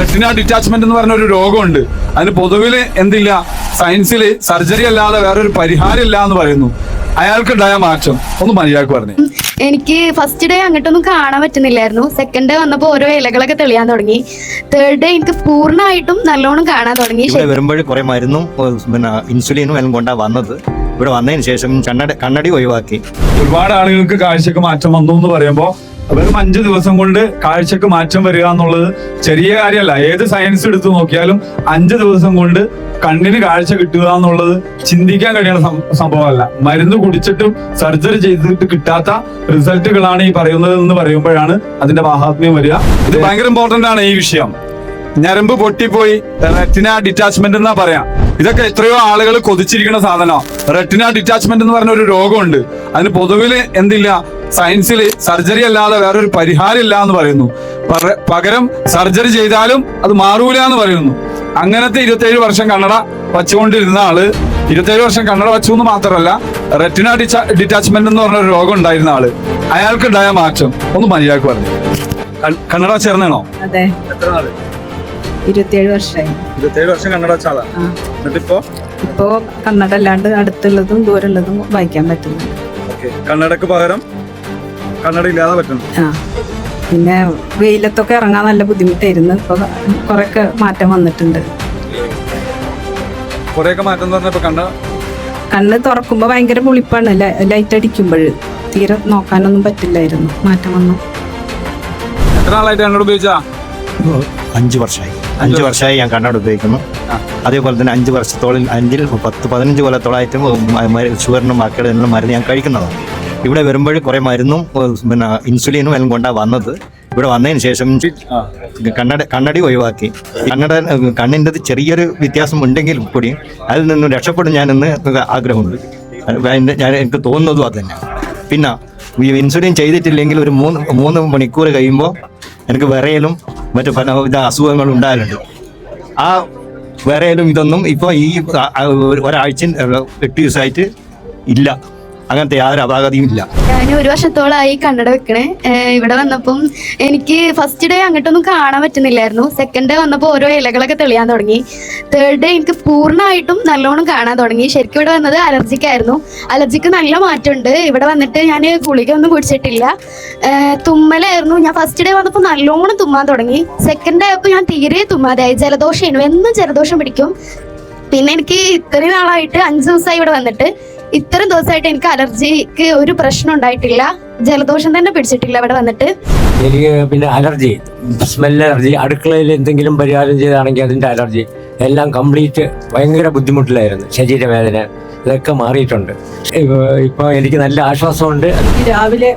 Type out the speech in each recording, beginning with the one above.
Retina detachment എന്ന് പറഞ്ഞ ഒരു രോഗമുണ്ട്. അതിന് പൊതുവിൽ എന്തില്ല, സയൻസിൽ സർജറി അല്ലാതെ വേറൊരു പരിഹാരം ഇല്ല എന്ന് പറയുന്നു. അയാൾക്ക് ഉണ്ടായ മാറ്റം ഒന്ന് മര്യാദക്ക് പറഞ്ഞു. എനിക്ക് ഫസ്റ്റ് ഡേ അങ്ങോട്ടൊന്നും കാണാൻ പറ്റുന്നില്ലായിരുന്നു. സെക്കൻഡ് ഡേ വന്നപ്പോൾ ഓരോ ഇലകളൊക്കെ തെളിയാൻ തുടങ്ങി. തേർഡ് ഡേ എനിക്ക് പൂർണ്ണമായിട്ടും നല്ലോണം കാണാൻ തുടങ്ങി. വരുമ്പോഴും കുറെ മരുന്നും പിന്നെ ഇൻസുലിനും എല്ലാം കൊണ്ടാ വന്നത്. ഇവിടെ വന്നതിന് ശേഷം കണ്ണടി ഒഴിവാക്കി. ഒരുപാട് ആളുകൾക്ക് കാഴ്ചക്ക് മാറ്റം വന്നു എന്ന് പറയുമ്പോൾ വെറും 5 ദിവസം കൊണ്ട് കാഴ്ചക്ക് മാറ്റം വരിക എന്നുള്ളത് ചെറിയ കാര്യമല്ല. ഏത് സയൻസ് എടുത്തു നോക്കിയാലും 5 ദിവസം കൊണ്ട് കണ്ണിന് കാഴ്ച കിട്ടുക എന്നുള്ളത് ചിന്തിക്കാൻ കഴിയുന്ന സംഭവമല്ല. മരുന്ന് കുടിച്ചിട്ടും സർജറി ചെയ്തിട്ട് കിട്ടാത്ത റിസൾട്ടുകളാണ് ഈ പറയുന്നത് എന്ന് പറയുമ്പോഴാണ് അതിന്റെ മഹാത്മ്യം വരിക. ഇത് ഭയങ്കര ഇമ്പോർട്ടന്റ് ആണ് ഈ വിഷയം. ഞരമ്പ് പൊട്ടിപ്പോയി റെറ്റിന ഡിറ്റാച്ച്മെന്റ് എന്നാ പറയാം. ഇതൊക്കെ എത്രയോ ആളുകൾ കൊതിച്ചിരിക്കുന്ന സാധനമാണ്. റെറ്റിന ഡിറ്റാച്ച്മെന്റ് എന്ന് പറഞ്ഞ ഒരു രോഗമുണ്ട്. അതിന് പൊതുവിൽ എന്തില്ല, സയൻസിൽ സർജറി അല്ലാതെ വേറൊരു പരിഹാരം ഇല്ല എന്ന് പറയുന്നു. പകരം സർജറി ചെയ്താലും അത് മാറൂല എന്ന് പറയുന്നു. അങ്ങനത്തെ 27 വർഷം കണ്ണട വച്ചുകൊണ്ടിരുന്ന ആള് 27 വർഷം കണ്ണട വച്ചു എന്ന് മാത്രമല്ല, റെറ്റിന ഡിറ്റാച്ച്മെന്റ് എന്ന് പറഞ്ഞ ഒരു രോഗം ഉണ്ടായിരുന്ന ആള്, അയാൾക്ക് ഉണ്ടായ മാറ്റം ഒന്ന് മര്യാദക്ക് പറഞ്ഞു. കണ്ണട ചേർന്നാണോ? അതെ, എത്ര നാള്? 27 വർഷമായി. 27 വർഷം കണ്ണട വെച്ചാളാ. എന്നിട്ടിപ്പോ കണ്ണട അല്ലാണ്ട് അടുത്തുള്ളതും ദൂരമുള്ളതും വായിക്കാൻ പറ്റുന്നു. കണ്ണടക്ക് പകരം കണ്ണട ഇല്ലാതെ പറ്റുന്നു. പിന്നെ വെയിലത്തൊക്കെ ഇറങ്ങാൻ നല്ല ബുദ്ധിമുട്ടായിരുന്നു. ഇപ്പൊ കൊറേയൊക്കെ മാറ്റം വന്നിട്ടുണ്ട്. കൊറേയൊക്കെ മാറ്റം എന്ന് പറഞ്ഞപ്പോ കണ്ണ് തുറക്കുമ്പോ ഭയങ്കര പുളിപ്പാണ്. ലൈറ്റ് അടിക്കുമ്പോൾ തീരെ നോക്കാനൊന്നും പറ്റില്ലായിരുന്നു. മാറ്റം വന്നു. എത്ര നാളായിട്ട് കണ്ണട ഉപയോഗിച്ചാ? 5 വർഷമായി. 5 വർഷമായി ഞാൻ കണ്ണട ഉപയോഗിക്കുന്നു. അതേപോലെ തന്നെ 5 വർഷത്തോളം 10-15 കൊല്ലത്തോളമായിട്ട് ഷുഗറിനും ബാക്കിയുള്ള മരുന്ന് ഞാൻ കഴിക്കുന്നതാണ്. ഇവിടെ വരുമ്പോഴും കുറെ മരുന്നും പിന്നെ ഇൻസുലിനും എല്ലാം കൊണ്ടാ വന്നത്. ഇവിടെ വന്നതിന് ശേഷം കണ്ണടി ഒഴിവാക്കി. കണ്ണിൻ്റെ ചെറിയൊരു വ്യത്യാസം ഉണ്ടെങ്കിലും കൂടി അതിൽ നിന്നും രക്ഷപ്പെടും ഞാനെന്ന് ആഗ്രഹമുണ്ട്. എനിക്ക് തോന്നുന്നതും അത് തന്നെ. പിന്നെ ഇൻസുലിൻ ചെയ്തിട്ടില്ലെങ്കിൽ ഒരു 3 മണിക്കൂർ കഴിയുമ്പോൾ എനിക്ക് വിറയലും മറ്റു അസുഖങ്ങളും ഉണ്ടാകലുണ്ട്. ആ വിറയലും ഇതൊന്നും ഇപ്പോൾ ഈ ഒരാഴ്ച 8 ദിവസമായിട്ട് ഇല്ല. അങ്ങനത്തെ യാതൊരു അപാകതയും ഇല്ല. ഞാൻ 1 വർഷത്തോളമായി കണ്ണട വെക്കണേ. ഇവിടെ വന്നപ്പം എനിക്ക് ഫസ്റ്റ് ഡേ അങ്ങോട്ടൊന്നും കാണാൻ പറ്റുന്നില്ലായിരുന്നു. സെക്കൻഡ് ഡേ വന്നപ്പോൾ ഓരോ ഇലകളൊക്കെ തെളിയാൻ തുടങ്ങി. തേർഡ് ഡേ എനിക്ക് പൂർണ്ണമായിട്ടും നല്ലോണം കാണാൻ തുടങ്ങി. ശരിക്കും ഇവിടെ വന്നത് അലർജിക്കായിരുന്നു. അലർജിക്ക് നല്ല മാറ്റമുണ്ട്. ഇവിടെ വന്നിട്ട് ഞാൻ ഗുളിക ഒന്നും കുടിച്ചിട്ടില്ല. തുമ്മലായിരുന്നു. ഞാൻ ഫസ്റ്റ് ഡേ വന്നപ്പോൾ നല്ലോണം തുമ്മാൻ തുടങ്ങി. സെക്കൻഡ് ഡേ ആയപ്പോൾ ഞാൻ തീരെ തുമ്മാതായി. ജലദോഷമായിരുന്നു. എന്നും ജലദോഷം പിടിക്കും. പിന്നെ എനിക്ക് ഇത്രയും നാളായിട്ട് 5 ദിവസമായി ഇവിടെ വന്നിട്ട് ഇത്രയും ദിവസമായിട്ട് എനിക്ക് അലർജിക്ക് ഒരു പ്രശ്നം ഉണ്ടായിട്ടില്ല. ജലദോഷം തന്നെ പിടിച്ചിട്ടില്ല ഇവിടെ വന്നിട്ട്. എനിക്ക് പിന്നെ അലർജി, സ്മെല്ല് അലർജി, അടുക്കളയിൽ എന്തെങ്കിലും പരിഹാരം ചെയ്താണെങ്കിൽ അതിൻ്റെ അലർജി എല്ലാം കംപ്ലീറ്റ് ഭയങ്കര ബുദ്ധിമുട്ടിലായിരുന്നു. ശരീരവേദന ഇതൊക്കെ മാറിയിട്ടുണ്ട്. ഇപ്പോൾ എനിക്ക് നല്ല ആശ്വാസമുണ്ട്. രാവിലെ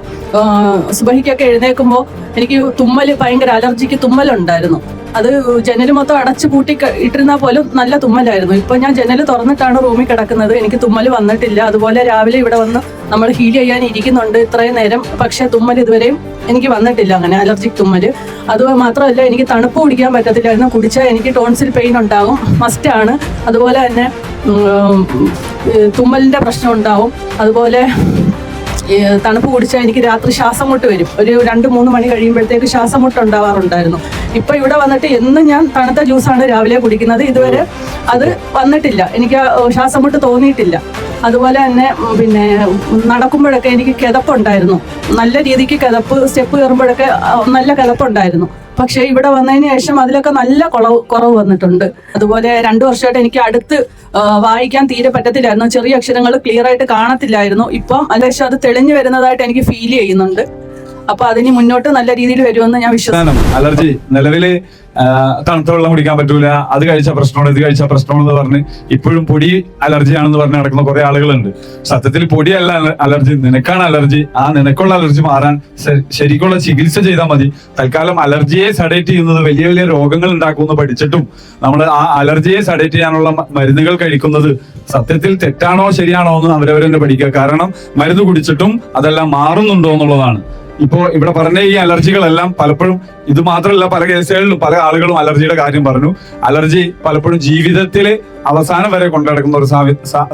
സുബഹിക്കൊക്കെ എഴുന്നേൽക്കുമ്പോൾ എനിക്ക് ഭയങ്കര അലർജിക്ക് തുമ്മലുണ്ടായിരുന്നു. അത് ജനൽ മൊത്തം അടച്ചു പൂട്ടി ഇട്ടിരുന്നാൽ പോലും നല്ല തുമ്മലായിരുന്നു. ഇപ്പൊ ഞാൻ ജനൽ തുറന്നിട്ടാണ് റൂമിൽ കിടക്കുന്നത്. എനിക്ക് തുമ്മൽ വന്നിട്ടില്ല. അതുപോലെ രാവിലെ ഇവിടെ വന്ന് നമ്മൾ ഹീൽ ചെയ്യാൻ ഇരിക്കുന്നുണ്ട് ഇത്രയും നേരം. പക്ഷെ തുമ്മൽ ഇതുവരെയും എനിക്ക് വന്നിട്ടില്ല, അങ്ങനെ അലർജിക് തുമ്മൽ. അത് മാത്രമല്ല, എനിക്ക് തണുപ്പ് കുടിക്കാൻ പറ്റത്തില്ലായിരുന്നു. കുടിച്ചാൽ എനിക്ക് ടോൺസിൽ പെയിൻ ഉണ്ടാകും, മസ്റ്റാണ്. അതുപോലെ തന്നെ തുമ്മലിന്റെ പ്രശ്നം ഉണ്ടാവും. അതുപോലെ തണുപ്പ് കുടിച്ചാൽ എനിക്ക് രാത്രി ശ്വാസം മുട്ട് വരും. ഒരു 2-3 മണി കഴിയുമ്പോഴത്തേക്ക് ശ്വാസം മുട്ട് ഉണ്ടാവാറുണ്ടായിരുന്നു. ഇപ്പൊ ഇവിടെ വന്നിട്ട് എന്നും ഞാൻ തണുത്ത ജ്യൂസാണ് രാവിലെ കുടിക്കുന്നത്. ഇതുവരെ അത് വന്നിട്ടില്ല, എനിക്ക് ശ്വാസം മുട്ട് തോന്നിയിട്ടില്ല. അതുപോലെ തന്നെ പിന്നെ നടക്കുമ്പോഴൊക്കെ എനിക്ക് കിതപ്പുണ്ടായിരുന്നു. നല്ല രീതിക്ക് കിതപ്പ്, സ്റ്റെപ്പ് കയറുമ്പോഴൊക്കെ നല്ല കിതപ്പുണ്ടായിരുന്നു. പക്ഷെ ഇവിടെ വന്നതിന് ശേഷം അതിലൊക്കെ നല്ല കുറവ് വന്നിട്ടുണ്ട്. അതുപോലെ 2 വർഷമായിട്ട് എനിക്ക് അടുത്ത് വായിക്കാൻ തീരെ പറ്റത്തില്ലായിരുന്നു. ചെറിയ അക്ഷരങ്ങൾ ക്ലിയർ ആയിട്ട് കാണത്തില്ലായിരുന്നു. ഇപ്പം അല്ലേശം അത് തെളിഞ്ഞു വരുന്നതായിട്ട് എനിക്ക് ഫീൽ ചെയ്യുന്നുണ്ട്. അപ്പൊ അതിന് മുന്നോട്ട് നല്ല രീതിയിൽ വരുമെന്ന് ഞാൻ വിശ്വസിക്കുന്നു. അലർജി നിലവില് തണുത്ത വെള്ളം കുടിക്കാൻ പറ്റൂല, അത് കഴിച്ച പ്രശ്നമാണ്, ഇത് കഴിച്ച പ്രശ്നമാണെന്ന് പറഞ്ഞ് ഇപ്പോഴും പൊടി അലർജിയാണെന്ന് പറഞ്ഞ് നടക്കുന്ന കുറെ ആളുകളുണ്ട്. സത്യത്തിൽ പൊടിയല്ല അലർജി, നിനക്കാണ് അലർജി. ആ നിനക്കുള്ള അലർജി മാറാൻ ശരിക്കുള്ള ചികിത്സ ചെയ്താൽ മതി. തൽക്കാലം അലർജിയെ സഡേറ്റ് ചെയ്യുന്നത് വലിയ വലിയ രോഗങ്ങൾ ഉണ്ടാക്കുമെന്ന് പഠിച്ചിട്ടും നമ്മൾ ആ അലർജിയെ സഡേറ്റ് ചെയ്യാനുള്ള മരുന്നുകൾ കഴിക്കുന്നത് സത്യത്തിൽ തെറ്റാണോ ശരിയാണോ എന്ന് അവരവരെന്നെ പഠിക്കുക. കാരണം മരുന്ന് കുടിച്ചിട്ടും അതെല്ലാം മാറുന്നുണ്ടോ എന്നുള്ളതാണ്. ഇപ്പോ ഇവിടെ പറഞ്ഞ ഈ അലർജികളെല്ലാം പലപ്പോഴും ഇത് മാത്രമല്ല, പല കേസുകളിലും പല ആളുകളും അലർജിയുടെ കാര്യം പറഞ്ഞു. അലർജി പലപ്പോഴും ജീവിതത്തിലെ അവസാനം വരെ കൊണ്ടുനടക്കുന്ന ഒരു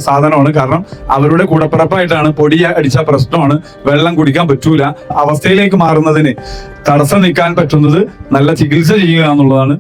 സാധനമാണ്. കാരണം അവരുടെ കൂടപ്പിറപ്പായിട്ടാണ്. പൊടി അടിച്ച പ്രശ്നമാണ്, വെള്ളം കുടിക്കാൻ പറ്റൂല. അവസ്ഥയിലേക്ക് മാറുന്നതിന് തടസ്സം നിൽക്കാൻ പറ്റുന്നത് നല്ല ചികിത്സ ചെയ്യുക എന്നുള്ളതാണ്.